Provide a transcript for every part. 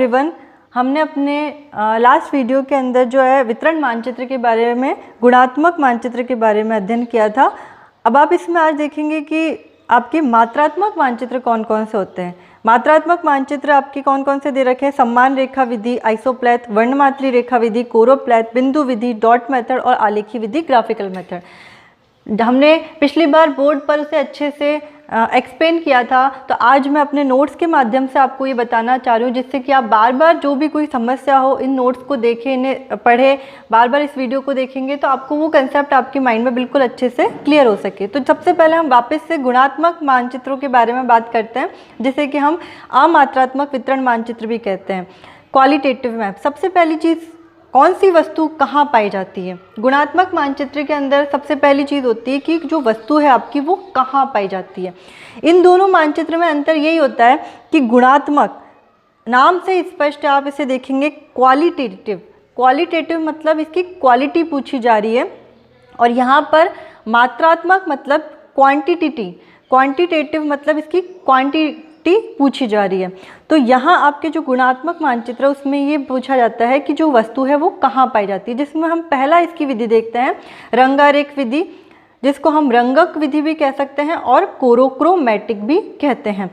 Everyone, हमने अपने last video के अंदर जो है वितरण मानचित्र के बारे में, गुणात्मक मानचित्र के बारे में अध्ययन किया था। अब आप इसमें आज देखेंगे कि आपके मात्रात्मक मानचित्र कौन कौन से होते हैं। मात्रात्मक मानचित्र आपके कौन कौन से दे रखे हैं? सम्मान रेखा विधि, आइसोप्लैथ, वर्णमात्री रेखा विधि, कोरोप्लैथ, बिंदु विधि, डॉट मेथड और आलेखी विधि, ग्राफिकल मेथड। हमने पिछली बार बोर्ड पर उसे अच्छे से एक्सप्लेन किया था, तो आज मैं अपने नोट्स के माध्यम से आपको ये बताना चाह रही हूँ, जिससे कि आप बार बार जो भी कोई समस्या हो इन नोट्स को देखें, इन्हें पढ़ें, बार बार इस वीडियो को देखेंगे तो आपको वो कंसेप्ट आपके माइंड में बिल्कुल अच्छे से क्लियर हो सके। तो सबसे पहले हम वापस से गुणात्मक मानचित्रों के बारे में बात करते हैं, जिसे कि हम अमात्रात्मक वितरण मानचित्र भी कहते हैं। क्वालिटेटिव मैप, सबसे पहली चीज़ कौन सी वस्तु कहाँ पाई जाती है? गुणात्मक मानचित्र के अंदर सबसे पहली चीज़ होती है कि जो वस्तु है आपकी वो कहाँ पाई जाती है। इन दोनों मानचित्र में अंतर यही होता है कि गुणात्मक नाम से स्पष्ट है, आप इसे देखेंगे। क्वालिटेटिव मतलब इसकी क्वालिटी पूछी जा रही है, और यहाँ पर मात्रात्मक मतलब क्वांटिटेटिव मतलब इसकी क्वांटिटी पूछी जा रही है। तो यहाँ आपके जो गुणात्मक मानचित्र है उसमें ये पूछा जाता है कि जो वस्तु है वो कहाँ पाई जाती है, जिसमें हम पहला इसकी विधि देखते हैं, रंगारेख विधि, जिसको हम रंगक विधि भी कह सकते हैं और कोरोक्रोमैटिक भी कहते हैं।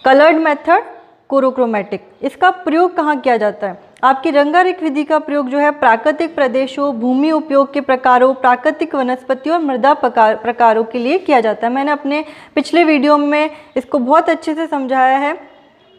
कलर्ड मेथड, कोरोक्रोमैटिक, इसका प्रयोग कहाँ किया जाता है? आपकी रंगारेख विधि का प्रयोग जो है प्राकृतिक प्रदेशों, भूमि उपयोग के प्रकारों, प्राकृतिक वनस्पतियों और मृदा प्रकारों के लिए किया जाता है। मैंने अपने पिछले वीडियो में इसको बहुत अच्छे से समझाया है,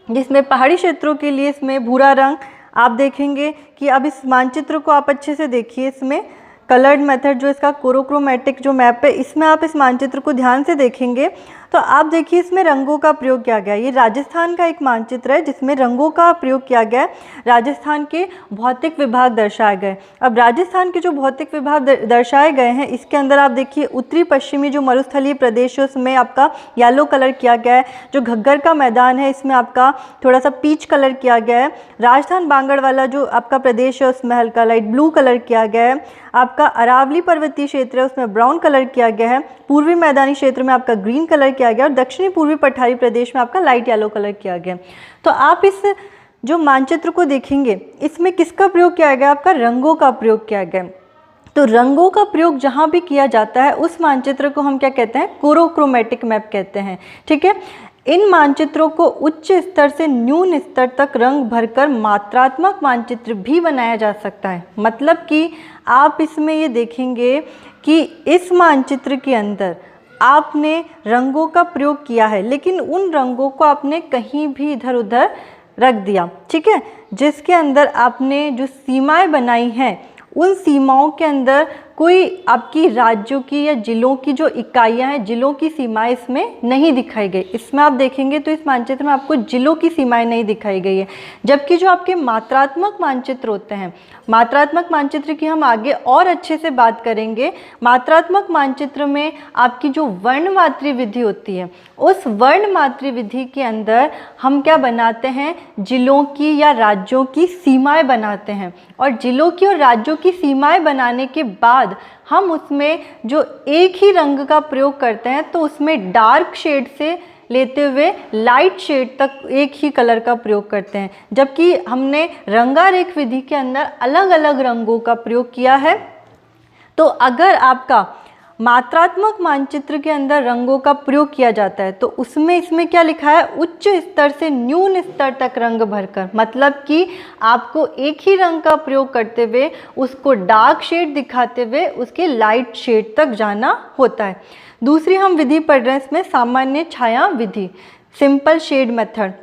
जिसमें पहाड़ी क्षेत्रों के लिए इसमें भूरा रंग आप देखेंगे कि अब इस मानचित्र को आप अच्छे से देखिए। इसमें कलर्ड मेथड जो इसका कोरोक्रोमैटिक जो मैप है, इसमें आप इस मानचित्र को ध्यान से देखेंगे तो आप देखिए इसमें रंगों का प्रयोग किया गया है। ये राजस्थान का एक मानचित्र है जिसमें रंगों का प्रयोग किया गया है। राजस्थान के भौतिक विभाग दर्शाए गए। अब राजस्थान के जो भौतिक विभाग दर्शाए गए हैं, इसके अंदर आप देखिए उत्तरी पश्चिमी जो मरुस्थलीय प्रदेश है उसमें आपका येलो कलर किया गया है। जो घग्गर का मैदान है इसमें आपका थोड़ा सा पीच कलर किया गया है। राजस्थान बांगड़ वाला जो आपका प्रदेश है उसमें हल्का लाइट ब्लू कलर किया गया है। आपका अरावली पर्वतीय क्षेत्र है उसमें ब्राउन कलर किया गया है। पूर्वी मैदानी क्षेत्र में आपका ग्रीन कलर किया गया और दक्षिणी पूर्वी पठारी प्रदेश में आपका लाइट येलो कलर किया गया। तो आप इस जो मानचित्र को देखेंगे इसमें किसका प्रयोग किया गया? आपका रंगों का प्रयोग किया गया। तो रंगों का प्रयोग जहाँ भी किया जाता है उस मानचित्र को हम क्या कहते हैं? कोरोक्रोमैटिक मैप कहते हैं। ठीक है, इन मानचित्रों को उच्च स्तर से न्यून स्तर तक रंग भरकर मात्रात्मक मानचित्र भी बनाया जा सकता है। मतलब कि आप इसमें ये देखेंगे कि इस मानचित्र के अंदर आपने रंगों का प्रयोग किया है, लेकिन उन रंगों को आपने कहीं भी इधर उधर रख दिया। ठीक है, जिसके अंदर आपने जो सीमाएं बनाई हैं उन सीमाओं के अंदर कोई आपकी राज्यों की या जिलों की जो इकाइयां हैं, जिलों की सीमाएं इसमें नहीं दिखाई गई। इसमें आप देखेंगे तो इस मानचित्र में आपको जिलों की सीमाएं नहीं दिखाई गई है। जबकि जो आपके मात्रात्मक मानचित्र होते हैं, मात्रात्मक मानचित्र की हम आगे और अच्छे से बात करेंगे। मात्रात्मक मानचित्र में आपकी जो वर्णमात्री विधि होती है, उस वर्णमात्री विधि के अंदर हम क्या बनाते हैं? जिलों की या राज्यों की सीमाएं बनाते हैं, और जिलों की और राज्यों की सीमाएं बनाने के बाद हम उसमें जो एक ही रंग का प्रयोग करते हैं, तो उसमें डार्क शेड से लेते हुए लाइट शेड तक एक ही कलर का प्रयोग करते हैं। जबकि हमने रंगारेख विधि के अंदर अलग अलग रंगों का प्रयोग किया है। तो अगर आपका मात्रात्मक मानचित्र के अंदर रंगों का प्रयोग किया जाता है तो उसमें इसमें क्या लिखा है? उच्च स्तर से न्यून स्तर तक रंग भरकर। मतलब कि आपको एक ही रंग का प्रयोग करते हुए उसको डार्क शेड दिखाते हुए उसके लाइट शेड तक जाना होता है। दूसरी हम विधि पढ़ रहे हैं इसमें, सामान्य छाया विधि, सिंपल शेड मेथड।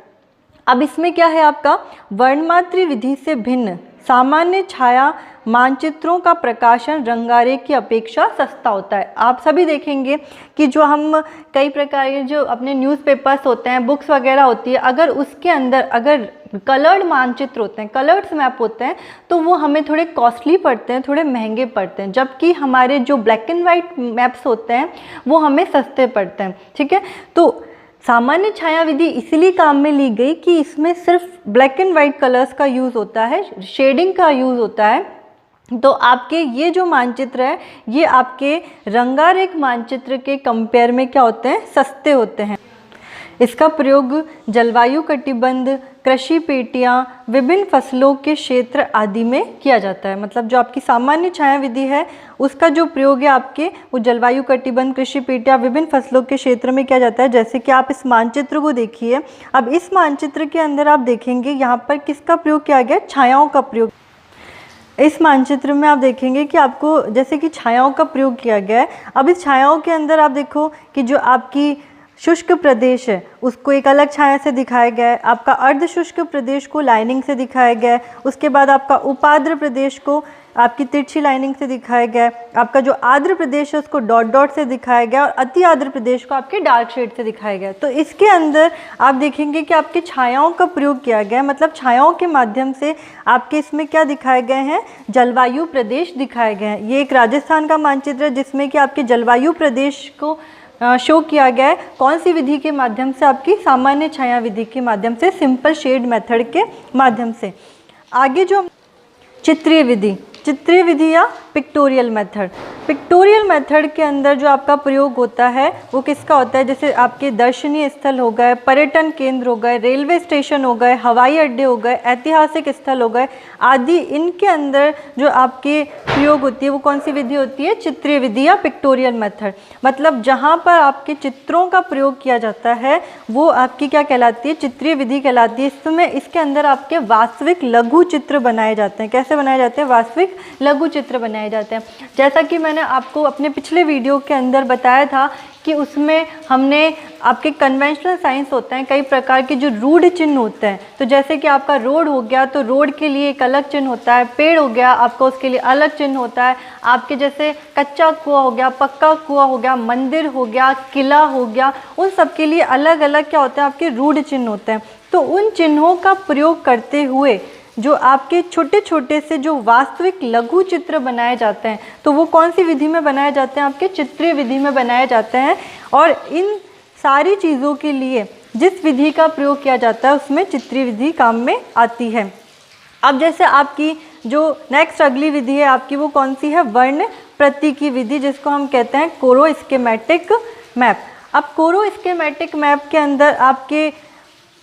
अब इसमें क्या है? आपका वर्णमात्री विधि से भिन्न सामान्य छाया मानचित्रों का प्रकाशन रंगारेख की अपेक्षा सस्ता होता है। आप सभी देखेंगे कि जो हम कई प्रकार के जो अपने न्यूज़पेपर्स होते हैं, बुक्स वगैरह होती है, अगर उसके अंदर अगर कलर्ड मानचित्र होते हैं, कलर्ड मैप होते हैं, तो वो हमें थोड़े कॉस्टली पड़ते हैं, थोड़े महंगे पड़ते हैं। जबकि हमारे जो ब्लैक एंड वाइट मैप्स होते हैं वो हमें सस्ते पड़ते हैं। ठीक है, तो सामान्य छाया विधि इसलिए काम में ली गई कि इसमें सिर्फ ब्लैक एंड वाइट कलर्स का यूज़ होता है, शेडिंग का यूज़ होता है। तो आपके ये जो मानचित्र है ये आपके रंगारेख मानचित्र के कंपेयर में क्या होते हैं? सस्ते होते हैं। इसका प्रयोग जलवायु कटिबंध, कृषि पेटियाँ, विभिन्न फसलों के क्षेत्र आदि में किया जाता है। मतलब जो आपकी सामान्य छाया विधि है उसका जो प्रयोग है आपके वो जलवायु कटिबंध, कृषि पेटियाँ, विभिन्न फसलों के क्षेत्र में किया जाता है। जैसे कि आप इस मानचित्र को देखिए। अब इस मानचित्र के अंदर आप देखेंगे यहाँ पर किसका प्रयोग किया गया, छायाओं का प्रयोग। इस मानचित्र में आप देखेंगे कि आपको जैसे कि छायाओं का प्रयोग किया गया है। अब इस छायाओं के अंदर आप देखो कि जो आपकी शुष्क प्रदेश है उसको एक अलग छाया से दिखाया गया है, आपका अर्ध शुष्क प्रदेश को लाइनिंग से दिखाया गया है, उसके बाद आपका उपाद्र प्रदेश को आपकी तिरछी लाइनिंग से दिखाया गया है, आपका जो आर्द्र प्रदेश है उसको डॉट डॉट से दिखाया गया और अति आर्द्र प्रदेश को आपके डार्क शेड से दिखाया गया। तो इसके अंदर आप देखेंगे कि आपके छायाओं का प्रयोग किया गया है। मतलब छायाओं के माध्यम से आपके इसमें क्या दिखाए गए हैं, जलवायु प्रदेश दिखाए गए हैं। ये एक राजस्थान का मानचित्र है जिसमें कि आपके जलवायु प्रदेश को शो किया गया है। कौन सी विधि के माध्यम से, आपकी सामान्य छाया विधि के माध्यम से, सिंपल शेड मेथड के माध्यम से। आगे जो चित्रीय विधि, चित्रीय विधि या पिक्टोरियल मेथड, पिक्टोरियल मेथड के अंदर जो आपका प्रयोग होता है वो किसका होता है, जैसे आपके दर्शनीय स्थल हो गए, पर्यटन केंद्र हो गए, रेलवे स्टेशन हो गए, हवाई अड्डे हो गए, ऐतिहासिक स्थल हो गए आदि, इनके अंदर जो आपके प्रयोग होती है वो कौन सी विधि होती है, चित्रीय विधि या पिक्टोरियल मेथड। मतलब जहाँ पर आपके चित्रों का प्रयोग किया जाता है वो आपकी क्या कहलाती है, चित्रीय विधि कहलाती है। इसमें इसके अंदर आपके वास्तविक लघु चित्र बनाए जाते हैं। कैसे बनाए जाते हैं, वास्तविक लघु चित्र बनाए जाते हैं। जैसा कि मैंने आपको अपने पिछले वीडियो के अंदर बताया था कि उसमें हमने आपके कन्वेंशनल साइंस होते हैं, कई प्रकार के जो रूढ़ चिन्ह होते हैं। तो जैसे कि आपका रोड हो गया तो रोड के लिए एक अलग चिन्ह होता है, पेड़ हो गया आपका उसके लिए अलग चिन्ह होता है, आपके जैसे कच्चा कुआं हो गया, पक्का कुआं हो गया, मंदिर हो गया, किला हो गया, उन सब के लिए अलग अलग क्या होते हैं, आपके रूढ़ चिन्ह होते हैं। तो उन चिन्हों का प्रयोग करते हुए जो आपके छोटे छोटे से जो वास्तविक लघु चित्र बनाए जाते हैं तो वो कौन सी विधि में बनाए जाते हैं, आपके चित्रीय विधि में बनाए जाते हैं। और इन सारी चीज़ों के लिए जिस विधि का प्रयोग किया जाता है उसमें चित्रीय विधि काम में आती है। अब जैसे आपकी जो नेक्स्ट अगली विधि है आपकी वो कौन सी है, वर्ण प्रतीकी विधि, जिसको हम कहते हैं कोरो स्कीमेटिक मैप। अब कोरो स्कीमेटिक मैप के अंदर आपके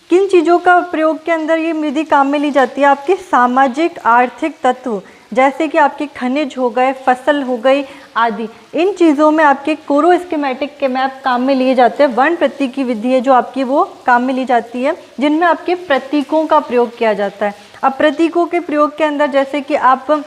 किन चीज़ों का प्रयोग के अंदर ये विधि काम में ली जाती है, आपके सामाजिक आर्थिक तत्व जैसे कि आपके खनिज हो गए, फसल हो गई आदि, इन चीज़ों में आपके कोरो स्कीमेटिक के मैप काम में लिए जाते हैं। वर्ण प्रतीकी विधि है जो आपकी वो काम में ली जाती है, जिनमें आपके प्रतीकों का प्रयोग किया जाता है। अब प्रतीकों के प्रयोग के अंदर जैसे कि आप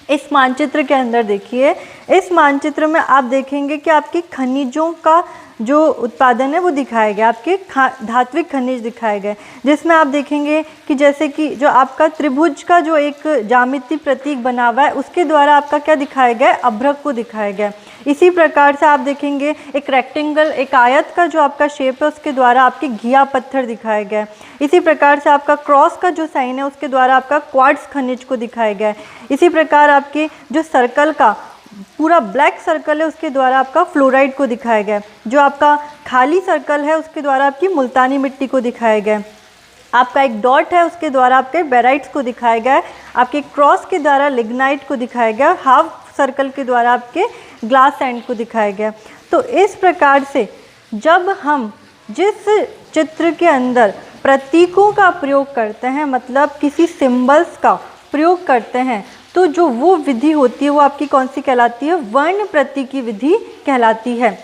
इस मानचित्र के अंदर देखिए, इस मानचित्र में आप देखेंगे कि आपके खनिजों का जो उत्पादन है वो दिखाया गया, आपके धात्विक खनिज दिखाए गए, जिसमें आप देखेंगे कि जैसे कि जो आपका त्रिभुज का जो एक ज्यामितीय प्रतीक बना हुआ है उसके द्वारा आपका क्या दिखाया गया, अभ्रक को दिखाया गया। इसी प्रकार से आप देखेंगे एक रेक्टेंगल, एक आयत का जो आपका शेप है उसके द्वारा आपके घिया पत्थर दिखाया गया है। इसी प्रकार से आपका क्रॉस का जो साइन है उसके द्वारा आपका क्वार्ट्ज खनिज को दिखाया गया है। इसी प्रकार आपके जो सर्कल का पूरा ब्लैक सर्कल है उसके द्वारा आपका फ्लोराइड को दिखाया गया है। जो आपका खाली सर्कल है उसके द्वारा आपकी मुल्तानी मिट्टी को दिखाया गया है। आपका एक डॉट है उसके द्वारा आपके बेराइट्स को दिखाया गया है। आपके क्रॉस के द्वारा लिग्नाइट को दिखाया गया, हाफ सर्कल के द्वारा आपके ग्लास सैंड को दिखाया गया। तो इस प्रकार से जब हम जिस चित्र के अंदर प्रतीकों का प्रयोग करते हैं, मतलब किसी सिंबल्स का प्रयोग करते हैं, तो जो वो विधि होती है वो आपकी कौन सी कहलाती है, वर्ण प्रतीकी विधि कहलाती है।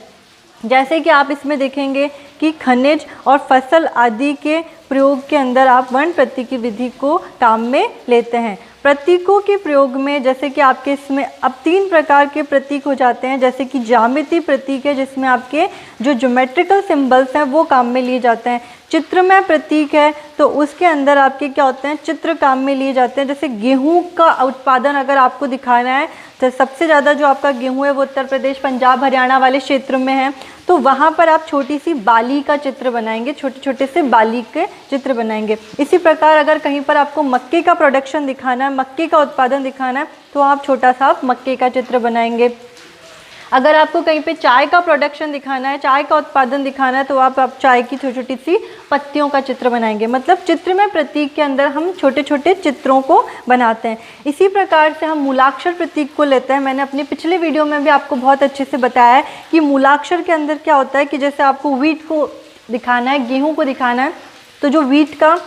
जैसे कि आप इसमें देखेंगे कि खनिज और फसल आदि के प्रयोग के अंदर आप वर्ण प्रतीकी विधि को काम में लेते हैं। प्रतीकों के प्रयोग में जैसे कि आपके इसमें अब 3 प्रकार के प्रतीक हो जाते हैं। जैसे कि ज्यामितीय प्रतीक है जिसमें आपके जो ज्योमेट्रिकल सिंबल्स हैं वो काम में लिए जाते हैं। चित्रमय प्रतीक है तो उसके अंदर आपके क्या होते हैं, चित्र काम में लिए जाते हैं। जैसे गेहूं का उत्पादन अगर आपको दिखाना है तो सबसे ज़्यादा जो आपका गेहूं है वो उत्तर प्रदेश, पंजाब, हरियाणा वाले क्षेत्र में है, तो वहाँ पर आप छोटी सी बाली का चित्र बनाएंगे, छोटे छोटे से बाली के चित्र बनाएंगे। इसी प्रकार अगर कहीं पर आपको मक्के का प्रोडक्शन दिखाना है, मक्के का उत्पादन दिखाना है, तो आप छोटा सा मक्के का चित्र बनाएंगे। अगर आपको कहीं पे चाय का प्रोडक्शन दिखाना है, चाय का उत्पादन दिखाना है, तो आप चाय की छोटी छोटी सी पत्तियों का चित्र बनाएंगे। मतलब चित्र में प्रतीक के अंदर हम छोटे छोटे चित्रों को बनाते हैं। इसी प्रकार से हम मूलाक्षर प्रतीक को लेते हैं। मैंने अपने पिछले वीडियो में भी आपको बहुत अच्छे से बताया है कि मूलाक्षर के अंदर क्या होता है कि जैसे आपको व्हीट को दिखाना है, गेहूँ को दिखाना है, तो जो व्हीट का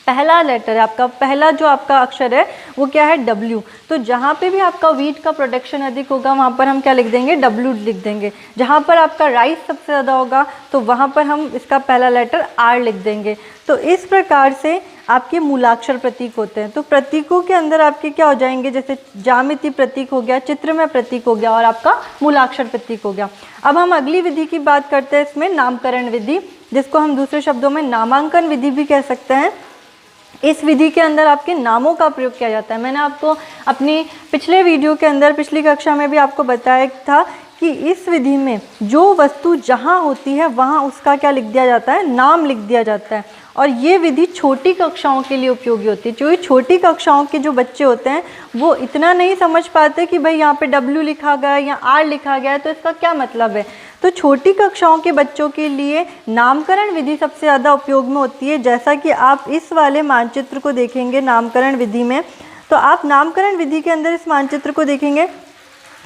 पहला लेटर है आपका, पहला जो आपका अक्षर है वो क्या है, W। तो जहाँ पे भी आपका वीट का प्रोडक्शन अधिक होगा वहाँ पर हम क्या लिख देंगे, W लिख देंगे। जहाँ पर आपका राइस सबसे ज़्यादा होगा तो वहाँ पर हम इसका पहला लेटर R लिख देंगे। तो इस प्रकार से आपके मूलाक्षर प्रतीक होते हैं। तो प्रतीकों के अंदर आपके क्या हो जाएंगे, जैसे ज्यामिति प्रतीक हो गया, चित्रमय प्रतीक हो गया और आपका मूलाक्षर प्रतीक हो गया। अब हम अगली विधि की बात करते हैं, इसमें नामकरण विधि, जिसको हम दूसरे शब्दों में नामांकन विधि भी कह सकते हैं। इस विधि के अंदर आपके नामों का प्रयोग किया जाता है। मैंने आपको अपनी पिछले वीडियो के अंदर, पिछली कक्षा में भी आपको बताया था कि इस विधि में जो वस्तु जहाँ होती है वहाँ उसका क्या लिख दिया जाता है, नाम लिख दिया जाता है। और ये विधि छोटी कक्षाओं के लिए उपयोगी होती है। जो छोटी कक्षाओं के जो बच्चे होते हैं वो इतना नहीं समझ पाते कि भाई यहाँ पे W लिखा गया है या R लिखा गया है तो इसका क्या मतलब है। तो छोटी कक्षाओं के बच्चों के लिए नामकरण विधि सबसे ज़्यादा उपयोग में होती है। जैसा कि आप इस वाले मानचित्र को देखेंगे नामकरण विधि में, तो आप नामकरण विधि के अंदर इस मानचित्र को देखेंगे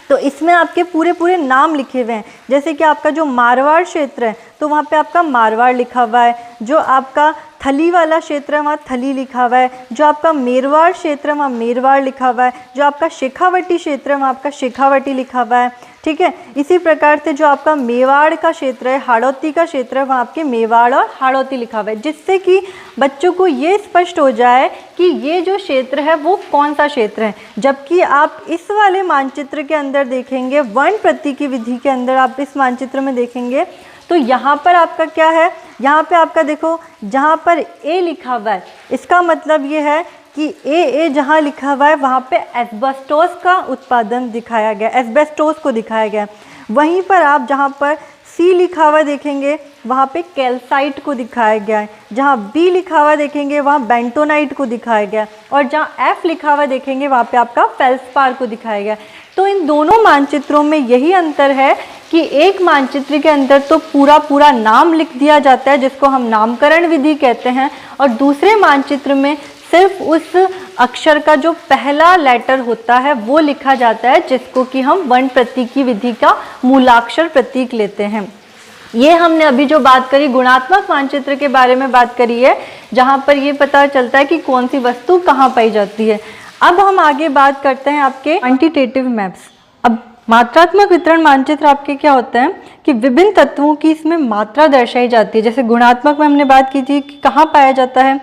तो इसमें आपके पूरे पूरे नाम लिखे हुए हैं। जैसे कि आपका जो मारवाड़ क्षेत्र है तो वहाँ पे आपका मारवाड़ लिखा हुआ है, जो आपका थली वाला क्षेत्र है वहाँ थली लिखा हुआ है, जो आपका मेरवाड़ क्षेत्र है वहाँ मेरवाड़ लिखा हुआ है, जो आपका शेखावटी क्षेत्र है वहाँ आपका शेखावटी लिखा हुआ है। ठीक है, इसी प्रकार से जो आपका मेवाड़ का क्षेत्र है, हाड़ौती का क्षेत्र है, वहाँ आपके मेवाड़ और हाड़ौती लिखा हुआ है, जिससे कि बच्चों को ये स्पष्ट हो जाए कि ये जो क्षेत्र है वो कौन सा क्षेत्र है। जबकि आप इस वाले मानचित्र के अंदर देखेंगे, वर्ण प्रतीक विधि के अंदर आप इस मानचित्र में देखेंगे तो यहाँ पर आपका क्या है, यहाँ पे आपका देखो जहाँ पर ए लिखा हुआ है इसका मतलब ये है कि ए जहाँ लिखा हुआ है वहाँ पे एस्बेस्टोस का उत्पादन दिखाया गया, एस्बेस्टोस को दिखाया गया। वहीं पर आप जहाँ पर सी लिखा हुआ देखेंगे वहाँ पे कैल्साइट को दिखाया गया है, जहाँ बी लिखा हुआ देखेंगे वहाँ बेंटोनाइट को दिखाया गया और जहाँ एफ लिखा हुआ देखेंगे वहाँ पे आपका फेल्सपार को दिखाया गया। तो इन दोनों मानचित्रों में यही अंतर है कि एक मानचित्र के अंदर तो पूरा नाम लिख दिया जाता है जिसको हम नामकरण विधि कहते हैं, और दूसरे मानचित्र में सिर्फ उस अक्षर का जो पहला लेटर होता है वो लिखा जाता है, जिसको कि हम वर्ण प्रतीकी विधि का मूलाक्षर प्रतीक लेते हैं। ये हमने अभी जो बात करी गुणात्मक मानचित्र के बारे में बात करी है, जहाँ पर ये पता चलता है कि कौन सी वस्तु कहाँ पाई जाती है। अब हम आगे बात करते हैं आपके क्वांटिटेटिव मैप्स। अब मात्रात्मक वितरण मानचित्र आपके क्या होते हैं कि विभिन्न तत्वों की इसमें मात्रा दर्शाई जाती है। जैसे गुणात्मक में हमने बात की थी कि कहाँ पाया जाता है,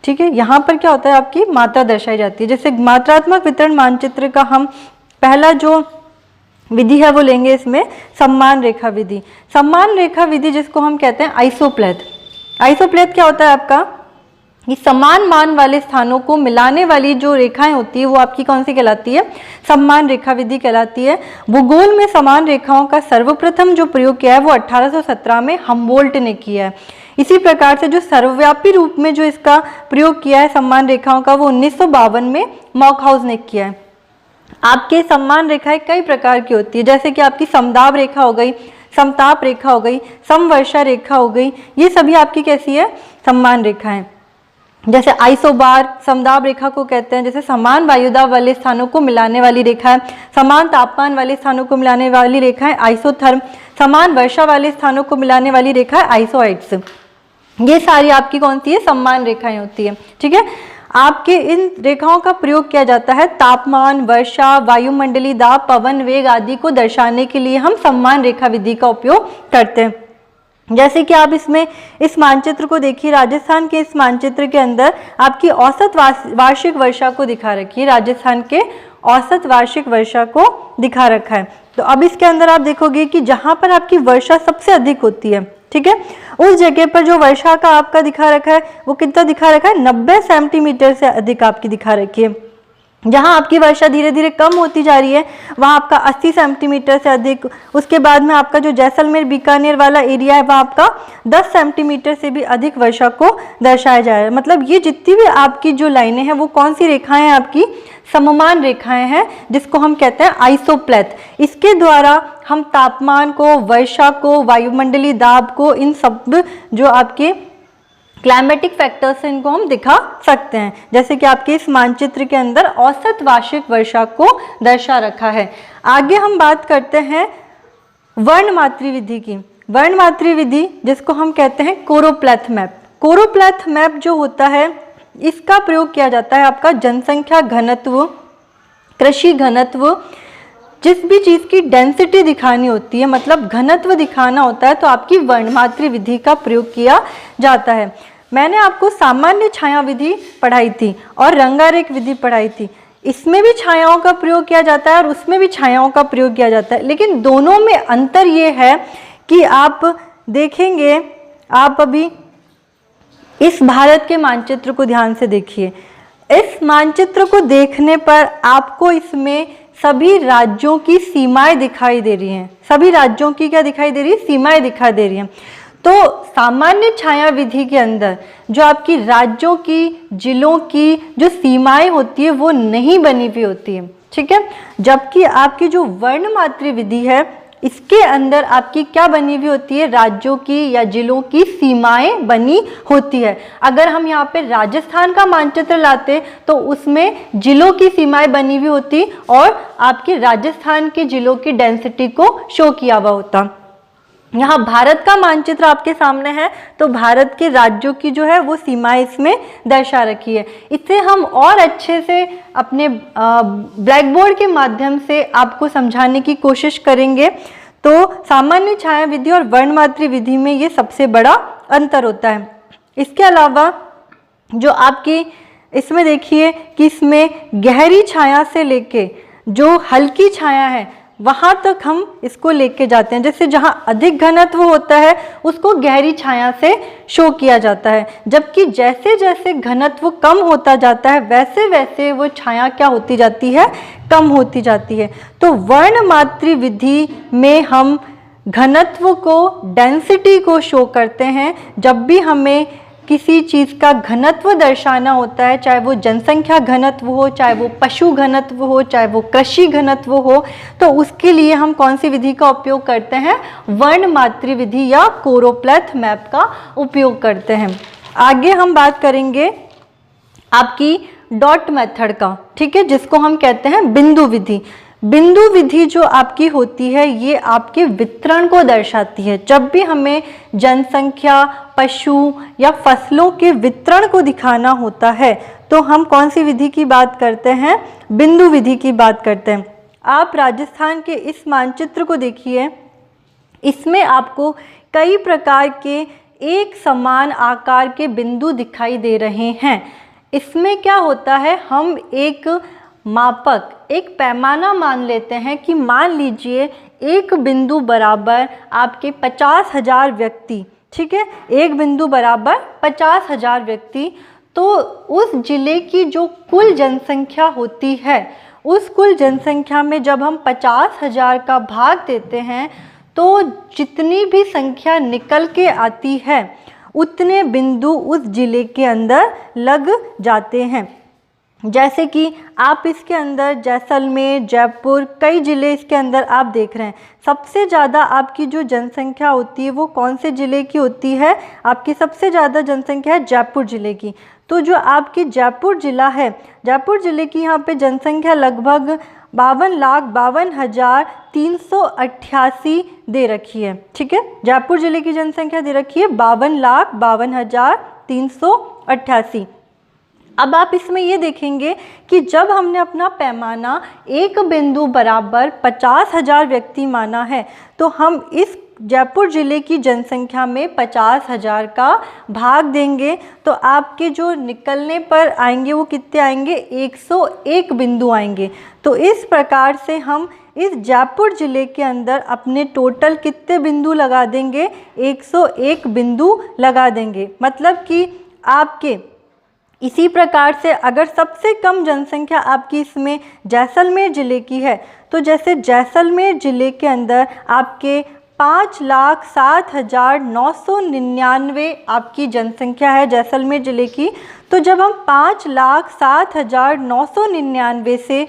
ठीक है, यहाँ पर क्या होता है आपकी मात्रा दर्शाई जाती है। जैसे मात्रात्मक वितरण मानचित्र का हम पहला जो विधि है वो लेंगे, इसमें सम्मान रेखा विधि। सम्मान रेखा विधि जिसको हम कहते हैं आइसोप्लेथ। आइसोप्लेथ क्या होता है आपका, ये समान मान वाले स्थानों को मिलाने वाली जो रेखाएं होती है वो आपकी कौन सी कहलाती है, सम्मान रेखा विधि कहलाती है। भूगोल में समान रेखाओं का सर्वप्रथम जो प्रयोग किया है वो 1817 में हम्बोल्ट ने किया है। इसी प्रकार से जो सर्वव्यापी रूप में जो इसका प्रयोग किया है सम्मान रेखाओं का वो 1952 में मॉकहाउस ने किया है। आपके सम्मान रेखाएं कई प्रकार की होती है, जैसे कि आपकी समदाब रेखा हो गई, समताप रेखा हो गई, समवर्षा रेखा हो गई, ये सभी आपकी कैसी है, सम्मान रेखाएं। जैसे आइसोबार समदाब रेखा को कहते हैं, जैसे समान वायुदाब वाले स्थानों को मिलाने वाली रेखा है। समान तापमान वाले स्थानों को मिलाने वाली रेखा है आइसोथर्म। समान वर्षा वाले स्थानों को मिलाने वाली रेखा है आइसोआइड्स। ये सारी आपकी कौन सी है, सम्मान रेखाएं होती है। ठीक है, आपके इन रेखाओं का प्रयोग किया जाता है तापमान, वर्षा, वायुमंडलीय दाब, पवन वेग आदि को दर्शाने के लिए हम सम्मान रेखा विधि का उपयोग करते हैं। जैसे कि आप इसमें इस मानचित्र को देखिए, राजस्थान के इस मानचित्र के अंदर आपकी औसत वार्षिक वर्षा को दिखा रखी है, राजस्थान के औसत वार्षिक वर्षा को दिखा रखा है। तो अब इसके अंदर आप देखोगे कि जहाँ पर आपकी वर्षा सबसे अधिक होती है, ठीक है, उस जगह पर जो वर्षा का आपका दिखा रखा है वो कितना दिखा रखा है, 90 सेंटीमीटर से अधिक आपकी दिखा रखी है। जहाँ आपकी वर्षा धीरे धीरे कम होती जा रही है वहाँ आपका 80 सेंटीमीटर से अधिक। उसके बाद में आपका जो जैसलमेर बीकानेर वाला एरिया है वहाँ आपका 10 सेंटीमीटर से भी अधिक वर्षा को दर्शाया जाए। मतलब ये जितनी भी आपकी जो लाइनें हैं वो कौन सी रेखाएं हैं, आपकी सममान रेखाएं हैं, जिसको हम कहते हैं आइसोप्लेथ। इसके द्वारा हम तापमान को, वर्षा को, वायुमंडलीय दाब को, इन सब जो आपके क्लाइमेटिक फैक्टर्स हैं इनको हम दिखा सकते हैं। जैसे कि आपके इस मानचित्र के अंदर औसत वार्षिक वर्षा को दर्शा रखा है। आगे हम बात करते हैं वर्णमात्री विधि की। वर्णमात्री विधि जिसको हम कहते हैं कोरोप्लेथ मैप। कोरोप्लेथ मैप जो होता है इसका प्रयोग किया जाता है आपका जनसंख्या घनत्व, कृषि घनत्व, जिस भी चीज़ की डेंसिटी दिखानी होती है, मतलब घनत्व दिखाना होता है, तो आपकी वर्णमात्री विधि का प्रयोग किया जाता है। मैंने आपको सामान्य छाया विधि पढ़ाई थी और रंगारेख विधि पढ़ाई थी। इसमें भी छायाओं का प्रयोग किया जाता है और उसमें भी छायाओं का प्रयोग किया जाता है, लेकिन दोनों में अंतर ये है कि आप देखेंगे, आप अभी इस भारत के मानचित्र को ध्यान से देखिए। इस मानचित्र को देखने पर आपको इसमें सभी राज्यों की सीमाएं दिखाई दे रही हैं। सभी राज्यों की क्या दिखाई दे रही है? सीमाएं दिखाई दे रही हैं। तो सामान्य छाया विधि के अंदर जो आपकी राज्यों की, जिलों की जो सीमाएं होती है वो नहीं बनी हुई होती है, ठीक है। जबकि आपकी जो वर्णमात्री विधि है इसके अंदर आपकी क्या बनी हुई होती है? राज्यों की या जिलों की सीमाएं बनी होती है। अगर हम यहाँ पे राजस्थान का मानचित्र लाते तो उसमें जिलों की सीमाएं बनी हुई होती और आपके राजस्थान के जिलों की डेंसिटी को शो किया हुआ होता। यहाँ भारत का मानचित्र आपके सामने है तो भारत के राज्यों की जो है वो सीमाएं इसमें दर्शा रखी है। इससे हम और अच्छे से अपने ब्लैक बोर्ड के माध्यम से आपको समझाने की कोशिश करेंगे। तो सामान्य छाया विधि और वर्णमात्री विधि में ये सबसे बड़ा अंतर होता है। इसके अलावा जो आपकी इसमें देखिए कि इसमें गहरी छाया से लेके जो हल्की छाया है वहाँ तक हम इसको लेके जाते हैं। जैसे जहाँ अधिक घनत्व होता है उसको गहरी छाया से शो किया जाता है, जबकि जैसे जैसे घनत्व कम होता जाता है वैसे वैसे वो छाया क्या होती जाती है? कम होती जाती है। तो वर्णमात्री विधि में हम घनत्व को, डेंसिटी को शो करते हैं। जब भी हमें किसी चीज़ का घनत्व दर्शाना होता है, चाहे वो जनसंख्या घनत्व हो, चाहे वो पशु घनत्व हो, चाहे वो कृषि घनत्व हो, तो उसके लिए हम कौन सी विधि का उपयोग करते हैं? वर्णमात्री विधि या कोरोप्लेथ मैप का उपयोग करते हैं। आगे हम बात करेंगे आपकी डॉट मेथड का, ठीक है, जिसको हम कहते हैं बिंदु विधि। बिंदु विधि जो आपकी होती है ये आपके वितरण को दर्शाती है। जब भी हमें जनसंख्या, पशु या फसलों के वितरण को दिखाना होता है तो हम कौन सी विधि की बात करते हैं? बिंदु विधि की बात करते हैं। आप राजस्थान के इस मानचित्र को देखिए, इसमें आपको कई प्रकार के एक समान आकार के बिंदु दिखाई दे रहे हैं। इसमें क्या होता है, हम एक मापक, एक पैमाना मान लेते हैं कि मान लीजिए एक बिंदु बराबर आपके 50,000 व्यक्ति, ठीक है, एक बिंदु बराबर 50,000 व्यक्ति। तो उस जिले की जो कुल जनसंख्या होती है, उस कुल जनसंख्या में जब हम 50,000 का भाग देते हैं तो जितनी भी संख्या निकल के आती है उतने बिंदु उस जिले के अंदर लग जाते हैं। जैसे कि आप इसके अंदर जैसलमेर, जयपुर, कई ज़िले इसके अंदर आप देख रहे हैं। सबसे ज़्यादा आपकी जो जनसंख्या होती है वो कौन से ज़िले की होती है? आपकी सबसे ज़्यादा जनसंख्या है जयपुर ज़िले की। तो जो आपकी जयपुर ज़िला है, जयपुर ज़िले की यहाँ पे जनसंख्या लगभग 52,52,388 दे रखी है, ठीक है। जयपुर ज़िले की जनसंख्या दे रखी है 52,52,388। अब आप इसमें ये देखेंगे कि जब हमने अपना पैमाना एक बिंदु बराबर 50,000 व्यक्ति माना है तो हम इस जयपुर ज़िले की जनसंख्या में 50,000 का भाग देंगे तो आपके जो निकलने पर आएंगे वो कितने आएंगे? 101 बिंदु आएंगे। तो इस प्रकार से हम इस जयपुर ज़िले के अंदर अपने टोटल कितने बिंदु लगा देंगे? 101 बिंदु लगा देंगे। मतलब कि आपके इसी प्रकार से अगर सबसे कम जनसंख्या आपकी इसमें जैसलमेर ज़िले की है तो जैसे जैसलमेर ज़िले के अंदर आपके 5,07,999 आपकी जनसंख्या है जैसलमेर ज़िले की। तो जब हम 5,07,999 से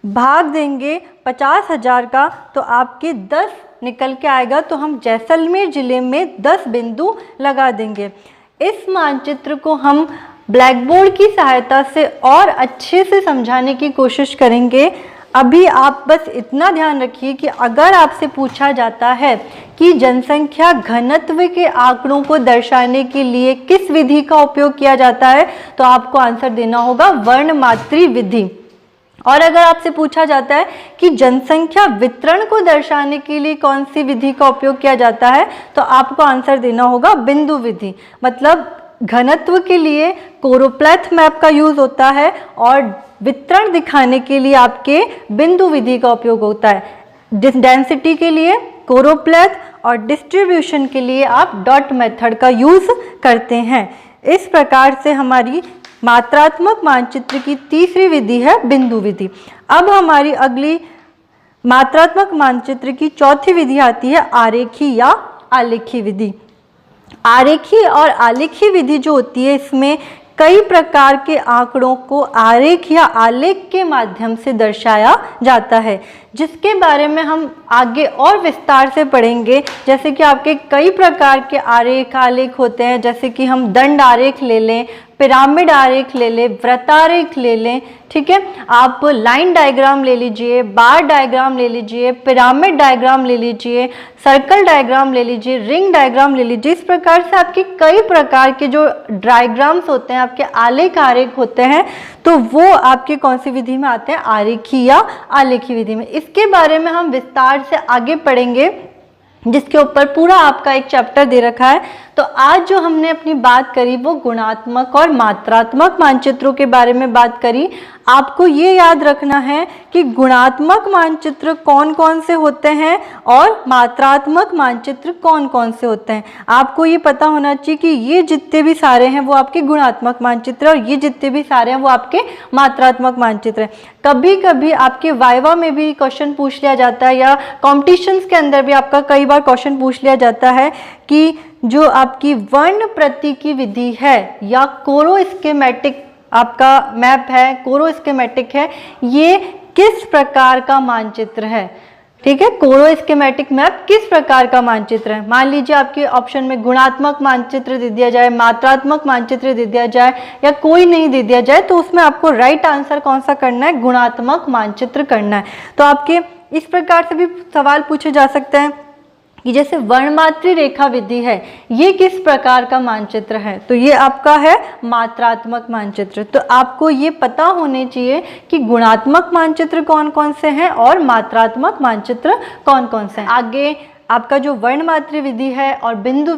भाग देंगे 50,000 का तो आपके 10 निकल के आएगा। तो हम जैसलमेर ज़िले में 10 बिंदु लगा देंगे। इस मानचित्र को हम ब्लैक बोर्ड की सहायता से और अच्छे से समझाने की कोशिश करेंगे। अभी आप बस इतना ध्यान रखिए कि अगर आपसे पूछा जाता है कि जनसंख्या घनत्व के आंकड़ों को दर्शाने के लिए किस विधि का उपयोग किया जाता है, तो आपको आंसर देना होगा वर्णमात्री विधि। और अगर आपसे पूछा जाता है कि जनसंख्या वितरण को दर्शाने के लिए कौन सी विधि का उपयोग किया जाता है, तो आपको आंसर देना होगा बिंदु विधि। मतलब घनत्व के लिए कोरोप्लेथ मैप का यूज होता है और वितरण दिखाने के लिए आपके बिंदु विधि का उपयोग होता है। डेंसिटी के लिए कोरोप्लेथ और डिस्ट्रीब्यूशन के लिए आप डॉट मेथड का यूज करते हैं। इस प्रकार से हमारी मात्रात्मक मानचित्र की तीसरी विधि है बिंदु विधि। अब हमारी अगली मात्रात्मक मानचित्र की चौथी विधि आती है आरेखी या आलेखी विधि। आरेखी और आलेखी विधि जो होती है, इसमें कई प्रकार के आंकड़ों को आरेख या आलेख के माध्यम से दर्शाया जाता है, जिसके बारे में हम आगे और विस्तार से पढ़ेंगे। जैसे कि आपके कई प्रकार के आरेख आलेख होते हैं, जैसे कि हम दंड आरेख ले लें, पिरामिड आरेख ले लें, वृत्तारेख ले लें, ठीक है। आप लाइन डायग्राम ले लीजिए, बार डायग्राम ले लीजिए, पिरामिड डायग्राम ले लीजिए, सर्कल डायग्राम ले लीजिए, रिंग डायग्राम ले लीजिए। इस प्रकार से आपके कई प्रकार के जो डायग्राम्स होते हैं, आपके आलेख आरेख होते हैं, तो वो आपके कौन सी विधि में आते हैं, आरेखी या आलेखी विधि में। इसके बारे में हम विस्तार से आगे पढ़ेंगे, जिसके ऊपर पूरा आपका एक चैप्टर दे रखा है। तो आज जो हमने अपनी बात करी वो गुणात्मक और मात्रात्मक मानचित्रों के बारे में बात करी। आपको ये याद रखना है कि गुणात्मक मानचित्र कौन कौन से होते हैं और मात्रात्मक मानचित्र कौन कौन से होते हैं। आपको ये पता होना चाहिए कि ये जितने भी सारे हैं वो आपके गुणात्मक मानचित्र और ये जितने भी सारे हैं वो आपके मात्रात्मक मानचित्र हैं। कभी कभी आपके वाइवा में भी क्वेश्चन पूछ लिया जाता है या कॉम्पिटिशन्स के अंदर भी आपका कई बार क्वेश्चन पूछ लिया जाता है कि जो आपकी वर्ण प्रतीकी विधि है या कोरो स्कीमेटिक आपका मैप है, कोरो स्कीमेटिक है, ये किस प्रकार का मानचित्र है, ठीक है। कोरो स्कीमेटिक मैप किस प्रकार का मानचित्र है। मान लीजिए आपके ऑप्शन में गुणात्मक मानचित्र दे दिया जाए, मात्रात्मक मानचित्र दे दिया जाए या कोई नहीं दे दिया जाए, तो उसमें आपको राइट आंसर कौन सा करना है, गुणात्मक मानचित्र करना है। तो आपके इस प्रकार से भी सवाल पूछे जा सकते हैं कि जैसे वर्णमात्री रेखा विधि है, ये किस प्रकार का मानचित्र है, तो ये आपका है मात्रात्मक मानचित्र। तो आपको ये पता होने चाहिए कि गुणात्मक मानचित्र कौन कौन से हैं और मात्रात्मक मानचित्र कौन कौन से हैं। आगे आपका जो वर्णमात्री विधि है और बिंदु